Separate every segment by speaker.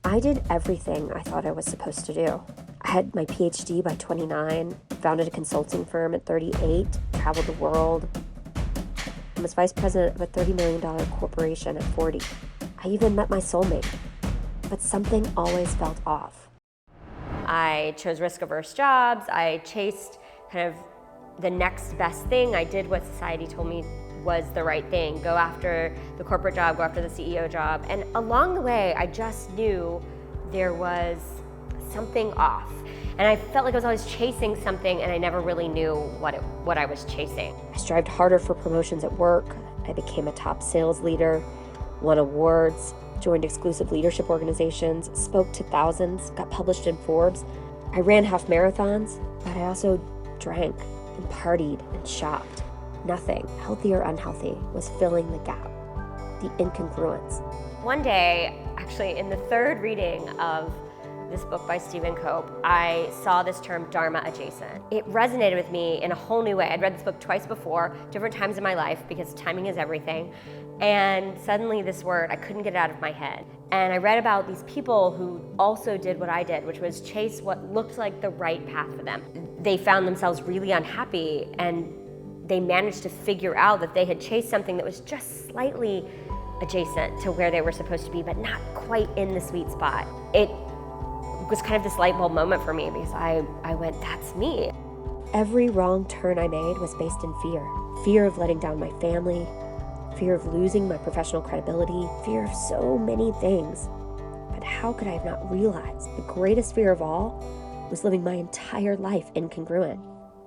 Speaker 1: I did everything I thought I was supposed to do. I had my PhD by 29, founded a consulting firm at 38, traveled the world, and was vice president of a $30 million corporation at 40. I even met my soulmate, but something always felt off. I chose risk-averse jobs. I chased kind of the next best thing. I did what society told me was the right thing. Go after the corporate job, go after the CEO job. And along the way, I just knew there was something off. And I felt like I was always chasing something and I never really knew what I was chasing. I strived harder for promotions at work. I became a top sales leader, won awards, joined exclusive leadership organizations, spoke to thousands, got published in Forbes. I ran half marathons, but I also drank and partied and shopped. Nothing, healthy or unhealthy, was filling the gap, the incongruence. One day, actually in the third reading of this book by Stephen Cope, I saw this term Dharma adjacent. It resonated with me in a whole new way. I'd read this book twice before, different times in my life, because timing is everything. And suddenly this word, I couldn't get it out of my head. And I read about these people who also did what I did, which was chase what looked like the right path for them. They found themselves really unhappy, and they managed to figure out that they had chased something that was just slightly adjacent to where they were supposed to be, but not quite in the sweet spot. It was kind of this light bulb moment for me, because I went, that's me. Every wrong turn I made was based in fear. Fear of letting down my family, fear of losing my professional credibility, fear of so many things. But how could I have not realized the greatest fear of all was living my entire life incongruent?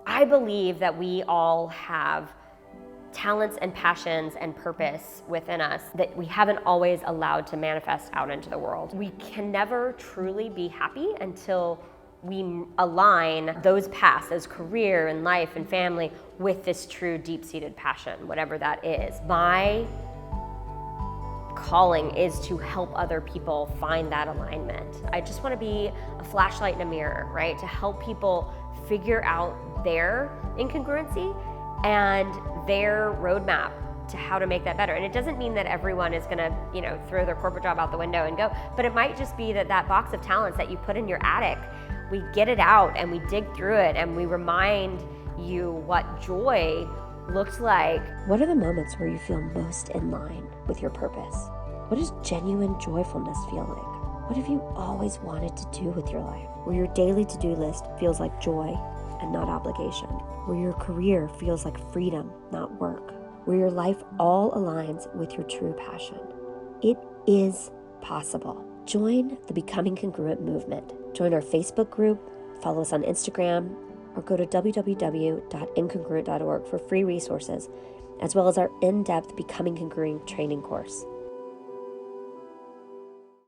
Speaker 1: I believe that we all have talents and passions and purpose within us that we haven't always allowed to manifest out into the world. We can never truly be happy until we align those paths, those career and life and family, with this true deep-seated passion, whatever that is. My calling is to help other people find that alignment. I just want to be a flashlight in a mirror, right? To help people figure out their incongruency and their roadmap to how to make that better. And it doesn't mean that everyone is gonna, throw their corporate job out the window and go, but it might just be that box of talents that you put in your attic, we get it out and we dig through it and we remind you what joy looks like. What are the moments where you feel most in line with your purpose? What does genuine joyfulness feel like? What have you always wanted to do with your life? Where your daily to-do list feels like joy and not obligation. Where your career feels like freedom, not work. Where your life all aligns with your true passion. It is possible. Join the Becoming Congruent movement. Join our Facebook group, follow us on Instagram, or go to www.incongruent.org for free resources, as well as our in-depth Becoming Congruent training course.